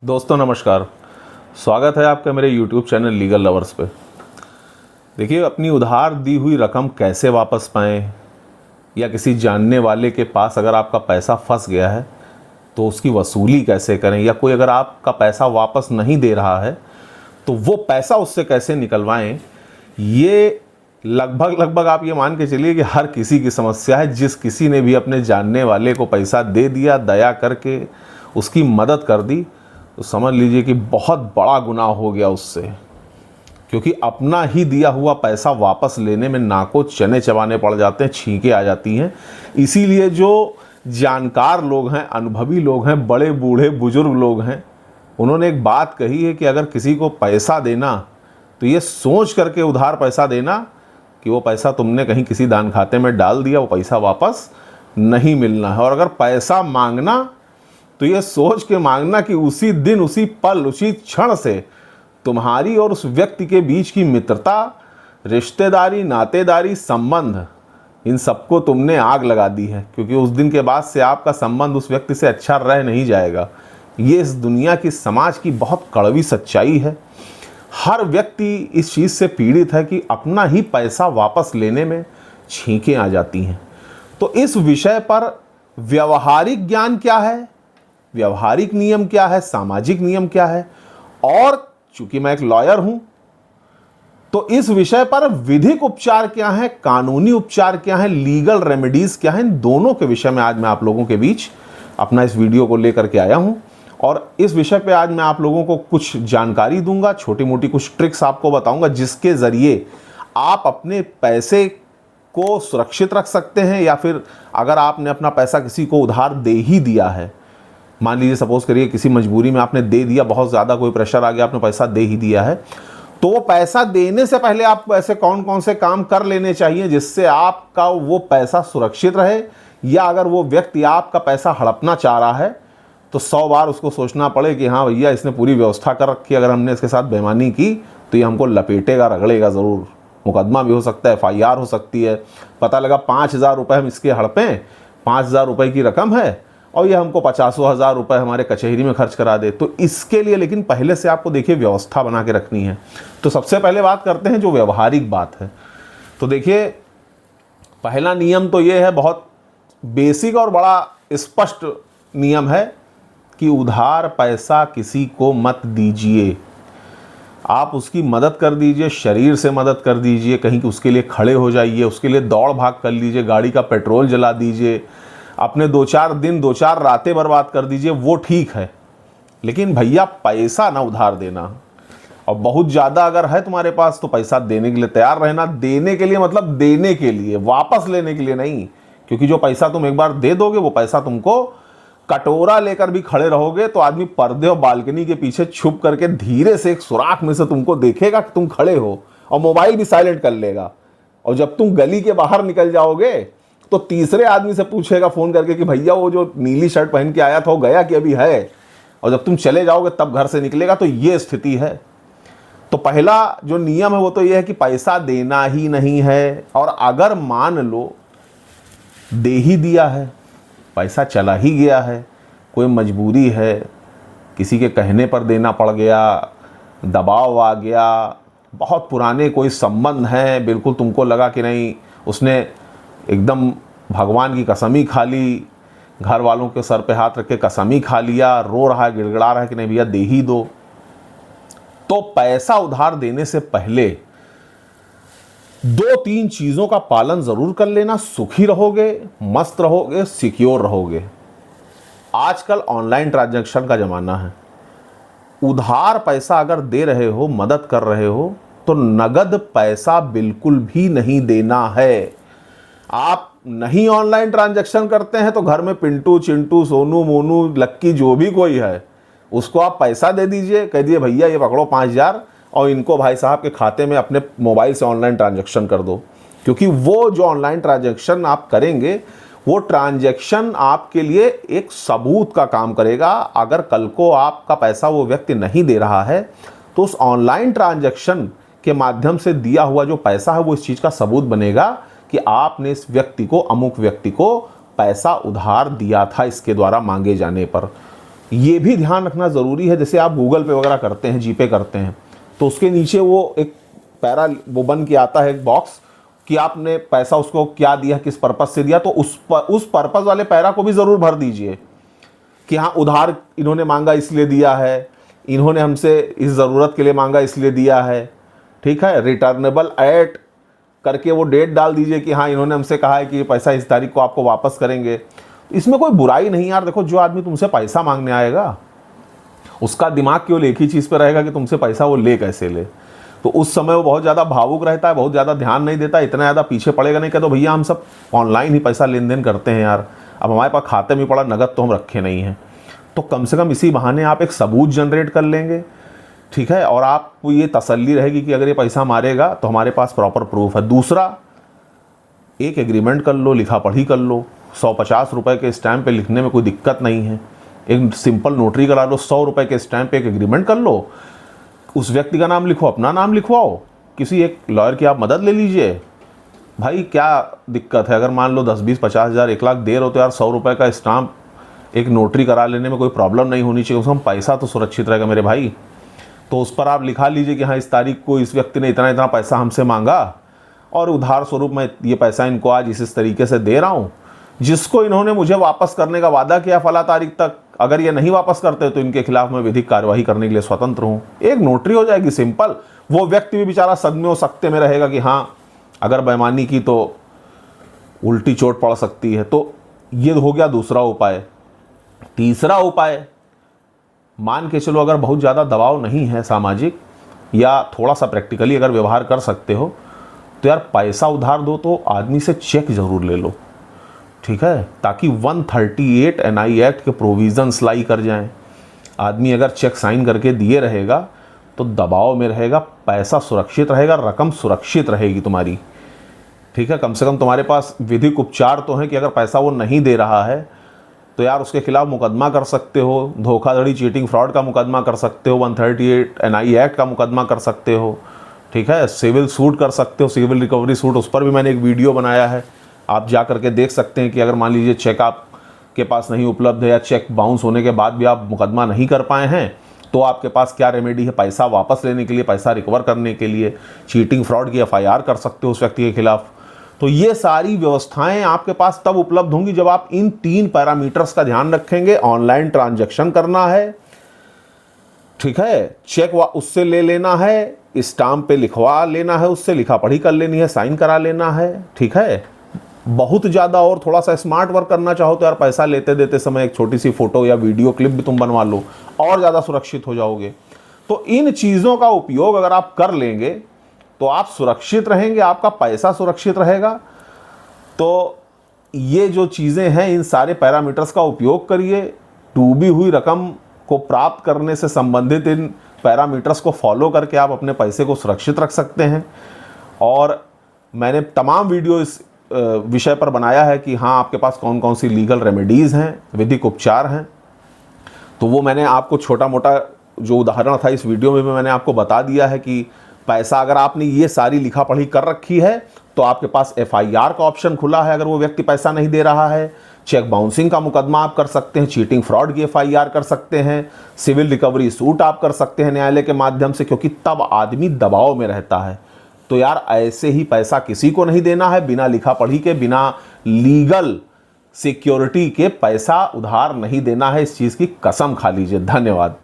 दोस्तों नमस्कार। स्वागत है आपका मेरे YouTube चैनल लीगल लवर्स पे। देखिए, अपनी उधार दी हुई रकम कैसे वापस पाएं, या किसी जानने वाले के पास अगर आपका पैसा फंस गया है तो उसकी वसूली कैसे करें, या कोई अगर आपका पैसा वापस नहीं दे रहा है तो वो पैसा उससे कैसे निकलवाएं, ये लगभग आप ये मान के चलिए कि हर किसी की समस्या है। जिस किसी ने भी अपने जानने वाले को पैसा दे दिया, दया करके उसकी मदद कर दी, तो समझ लीजिए कि बहुत बड़ा गुनाह हो गया उससे। क्योंकि अपना ही दिया हुआ पैसा वापस लेने में नाको चने चबाने पड़ जाते हैं, छींके आ जाती हैं। इसीलिए जो जानकार लोग हैं, अनुभवी लोग हैं, बड़े बूढ़े बुजुर्ग लोग हैं, उन्होंने एक बात कही है कि अगर किसी को पैसा देना तो ये सोच करके उधार पैसा देना कि वो पैसा तुमने कहीं किसी दान खाते में डाल दिया, वो पैसा वापस नहीं मिलना है। और अगर पैसा मांगना तो ये सोच के मांगना कि उसी दिन, उसी पल, उसी क्षण से तुम्हारी और उस व्यक्ति के बीच की मित्रता, रिश्तेदारी, नातेदारी, संबंध, इन सबको तुमने आग लगा दी है। क्योंकि उस दिन के बाद से आपका संबंध उस व्यक्ति से अच्छा रह नहीं जाएगा। ये इस दुनिया की, समाज की बहुत कड़वी सच्चाई है। हर व्यक्ति इस चीज़ से पीड़ित है कि अपना ही पैसा वापस लेने में छींकें आ जाती हैं। तो इस विषय पर व्यवहारिक ज्ञान क्या है, व्यवहारिक नियम क्या है, सामाजिक नियम क्या है, और चूंकि मैं एक लॉयर हूं तो इस विषय पर विधिक उपचार क्या है, कानूनी उपचार क्या है, लीगल रेमेडीज क्या है, इन दोनों के विषय में आज मैं आप लोगों के बीच अपना इस वीडियो को लेकर के आया हूं। और इस विषय पे आज मैं आप लोगों को कुछ जानकारी दूंगा, छोटी मोटी कुछ ट्रिक्स आपको बताऊंगा, जिसके जरिए आप अपने पैसे को सुरक्षित रख सकते हैं। या फिर अगर आपने अपना पैसा किसी को उधार दे ही दिया है, मान लीजिए सपोज करिए किसी मजबूरी में आपने दे दिया, बहुत ज़्यादा कोई प्रेशर आ गया, आपने पैसा दे ही दिया है, तो वो पैसा देने से पहले आपको ऐसे कौन कौन से काम कर लेने चाहिए जिससे आपका वो पैसा सुरक्षित रहे। या अगर वो व्यक्ति आपका पैसा हड़पना चाह रहा है तो 100 बार उसको सोचना पड़े कि हाँ भैया, इसने पूरी व्यवस्था कर रखी है, अगर हमने इसके साथ बेईमानी की तो ये हमको लपेटेगा, रगड़ेगा ज़रूर, मुकदमा भी हो सकता है, FIR हो सकती है। पता लगा 5,000 रुपये हम इसके हड़पें, 5,000 रुपये की रकम है और ये हमको 50,000 रुपये हमारे कचहरी में खर्च करा दे। तो इसके लिए लेकिन पहले से आपको देखिए व्यवस्था बना के रखनी है। तो सबसे पहले बात करते हैं जो व्यवहारिक बात है। तो देखिए, पहला नियम तो ये है, बहुत बेसिक और बड़ा स्पष्ट नियम है कि उधार पैसा किसी को मत दीजिए। आप उसकी मदद कर दीजिए, शरीर से मदद कर दीजिए, कहीं उसके लिए खड़े हो जाइए, उसके लिए दौड़ भाग कर लीजिए, गाड़ी का पेट्रोल जला दीजिए, अपने 2-4 दिन 2-4 रातें बर्बाद कर दीजिए, वो ठीक है। लेकिन भैया पैसा ना उधार देना। और बहुत ज़्यादा अगर है तुम्हारे पास तो पैसा देने के लिए तैयार रहना। देने के लिए मतलब देने के लिए, वापस लेने के लिए नहीं। क्योंकि जो पैसा तुम एक बार दे दोगे, वो पैसा तुमको कटोरा लेकर भी खड़े रहोगे तो आदमी पर्दे और बालकनी के पीछे छुप करके धीरे से एक सुराख में से तुमको देखेगा कि तुम खड़े हो, और मोबाइल भी साइलेंट कर लेगा। और जब तुम गली के बाहर निकल जाओगे तो तीसरे आदमी से पूछेगा फ़ोन करके कि भैया वो जो नीली शर्ट पहन के आया था वो गया कि अभी है। और जब तुम चले जाओगे तब घर से निकलेगा। तो ये स्थिति है। तो पहला जो नियम है वो तो ये है कि पैसा देना ही नहीं है। और अगर मान लो दे ही दिया है, पैसा चला ही गया है, कोई मजबूरी है, किसी के कहने पर देना पड़ गया, दबाव आ गया, बहुत पुराने कोई संबंध हैं, बिल्कुल तुमको लगा कि नहीं, उसने एकदम भगवान की कसम ही खा ली, घर वालों के सर पे हाथ रख के कसम ही खा लिया, रो रहा है, गिड़गिड़ा रहा है कि नहीं भैया दे ही दो, तो पैसा उधार देने से पहले 2-3 चीज़ों का पालन ज़रूर कर लेना। सुखी रहोगे, मस्त रहोगे, सिक्योर रहोगे। आजकल ऑनलाइन ट्रांजैक्शन का ज़माना है। उधार पैसा अगर दे रहे हो, मदद कर रहे हो, तो नगद पैसा बिल्कुल भी नहीं देना है। आप नहीं ऑनलाइन ट्रांजैक्शन करते हैं तो घर में पिंटू, चिंटू, सोनू, मोनू, लक्की, जो भी कोई है, उसको आप पैसा दे दीजिए, कह दिए भैया ये पकड़ो 5,000 और इनको भाई साहब के खाते में अपने मोबाइल से ऑनलाइन ट्रांजैक्शन कर दो। क्योंकि वो जो ऑनलाइन ट्रांजैक्शन आप करेंगे, वो ट्रांजैक्शन आपके लिए एक सबूत का काम करेगा। अगर कल को आपका पैसा वो व्यक्ति नहीं दे रहा है तो उस ऑनलाइन ट्रांजैक्शन के माध्यम से दिया हुआ जो पैसा है वो इस चीज़ का सबूत बनेगा कि आपने इस व्यक्ति को, अमुक व्यक्ति को पैसा उधार दिया था इसके द्वारा मांगे जाने पर। ये भी ध्यान रखना ज़रूरी है, जैसे आप गूगल पे वगैरह करते हैं, जीपे करते हैं, तो उसके नीचे वो एक पैरा वो बन के आता है, एक बॉक्स, कि आपने पैसा उसको क्या दिया, किस पर्पज़ से दिया, तो उस पर्पज़ वाले पैरा को भी ज़रूर भर दीजिए कि हाँ उधार इन्होंने मांगा इसलिए दिया है, इन्होंने हमसे इस ज़रूरत के लिए मांगा इसलिए दिया है, ठीक है। रिटर्नेबल एट करके वो डेट डाल दीजिए कि हाँ इन्होंने हमसे कहा है कि ये पैसा इस तारीख को आपको वापस करेंगे। इसमें कोई बुराई नहीं यार, देखो जो आदमी तुमसे पैसा मांगने आएगा उसका दिमाग केवल एक ही चीज़ पर रहेगा कि तुमसे पैसा वो ले कैसे ले, तो उस समय वो बहुत ज़्यादा भावुक रहता है, बहुत ज़्यादा ध्यान नहीं देता, इतना ज़्यादा पीछे पड़ेगा नहीं। कहते तो भैया हम सब ऑनलाइन ही पैसा लेन देन करते हैं यार, अब हमारे पास खाते में पड़ा, नगद तो हम रखे नहीं हैं। तो कम से कम इसी बहाने आप एक सबूत जनरेट कर लेंगे, ठीक है, और आपको ये तसल्ली रहेगी कि अगर ये पैसा मारेगा तो हमारे पास प्रॉपर प्रूफ है। दूसरा, एक एग्रीमेंट कर लो, लिखा पढ़ी कर लो, 150 रुपये के स्टैम्प पे लिखने में कोई दिक्कत नहीं है, एक सिंपल नोटरी करा लो, 100 रुपये के स्टैम्प पे एक एग्रीमेंट कर लो, उस व्यक्ति का नाम लिखो, अपना नाम लिखवाओ, किसी एक लॉयर की आप मदद ले लीजिए। भाई क्या दिक्कत है, अगर मान लो 10, 20, 50 हज़ार, 1 लाख दे रहे हो तो यार 100 रुपये का स्टाम्प एक नोटरी करा लेने में कोई प्रॉब्लम नहीं होनी चाहिए, उसमें पैसा तो सुरक्षित रहेगा मेरे भाई। तो उस पर आप लिखा लीजिए कि हाँ इस तारीख को इस व्यक्ति ने इतना इतना पैसा हमसे मांगा और उधार स्वरूप मैं ये पैसा इनको आज इस तरीके से दे रहा हूँ, जिसको इन्होंने मुझे वापस करने का वादा किया फला तारीख तक, अगर ये नहीं वापस करते तो इनके खिलाफ मैं विधिक कार्यवाही करने के लिए स्वतंत्र हूँ। एक नोटरी हो जाएगी सिंपल, वो व्यक्ति भी बेचारा सदमे और सकते में रहेगा कि हाँ अगर बेईमानी की तो उल्टी चोट पड़ सकती है। तो ये हो गया दूसरा उपाय। तीसरा उपाय, मान के चलो अगर बहुत ज़्यादा दबाव नहीं है सामाजिक, या थोड़ा सा प्रैक्टिकली अगर व्यवहार कर सकते हो, तो यार पैसा उधार दो तो आदमी से चेक ज़रूर ले लो, ठीक है, ताकि 138 NI एक्ट के प्रोविज़न्स लाई कर जाएं। आदमी अगर चेक साइन करके दिए रहेगा तो दबाव में रहेगा, पैसा सुरक्षित रहेगा, रकम सुरक्षित रहेगी तुम्हारी, ठीक है। कम से कम तुम्हारे पास विधिक उपचार तो है कि अगर पैसा वो नहीं दे रहा है तो यार उसके खिलाफ मुकदमा कर सकते हो, धोखाधड़ी, चीटिंग, फ्रॉड का मुकदमा कर सकते हो, 138 NI एक्ट का मुकदमा कर सकते हो, ठीक है, सिविल सूट कर सकते हो, सिविल रिकवरी सूट, उस पर भी मैंने एक वीडियो बनाया है, आप जा करके देख सकते हैं कि अगर मान लीजिए चेक आपके पास नहीं उपलब्ध है या चेक बाउंस होने के बाद भी आप मुकदमा नहीं कर पाए हैं तो आपके पास क्या रेमेडी है, पैसा वापस लेने के लिए, पैसा रिकवर करने के लिए, चीटिंग फ्रॉड की FIR कर सकते हो उस व्यक्ति के खिलाफ। तो ये सारी व्यवस्थाएं आपके पास तब उपलब्ध होंगी जब आप इन 3 पैरामीटर्स का ध्यान रखेंगे। ऑनलाइन ट्रांजैक्शन करना है, ठीक है, चेक उससे ले लेना है, स्टाम्प पे लिखवा लेना है, उससे लिखा पढ़ी कर लेनी है, साइन करा लेना है, ठीक है। बहुत ज़्यादा और थोड़ा सा स्मार्ट वर्क करना चाहो तो यार पैसा लेते देते समय एक छोटी सी फोटो या वीडियो क्लिप भी तुम बनवा लो, और ज़्यादा सुरक्षित हो जाओगे। तो इन चीज़ों का उपयोग अगर आप कर लेंगे तो आप सुरक्षित रहेंगे, आपका पैसा सुरक्षित रहेगा। तो ये जो चीज़ें हैं, इन सारे पैरामीटर्स का उपयोग करिए, डूबी हुई रकम को प्राप्त करने से संबंधित इन पैरामीटर्स को फॉलो करके आप अपने पैसे को सुरक्षित रख सकते हैं। और मैंने तमाम वीडियो इस विषय पर बनाया है कि हाँ आपके पास कौन कौन सी लीगल रेमेडीज़ हैं, विधिक उपचार हैं, तो वो मैंने आपको छोटा मोटा जो उदाहरण था इस वीडियो में भी मैंने आपको बता दिया है कि पैसा अगर आपने ये सारी लिखा पढ़ी कर रखी है तो आपके पास FIR का ऑप्शन खुला है, अगर वो व्यक्ति पैसा नहीं दे रहा है, चेक बाउंसिंग का मुकदमा आप कर सकते हैं, चीटिंग फ्रॉड की FIR कर सकते हैं, सिविल रिकवरी सूट आप कर सकते हैं न्यायालय के माध्यम से, क्योंकि तब आदमी दबाव में रहता है। तो यार ऐसे ही पैसा किसी को नहीं देना है, बिना लिखा पढ़ी के, बिना लीगल सिक्योरिटी के पैसा उधार नहीं देना है, इस चीज़ की कसम खा लीजिए। धन्यवाद।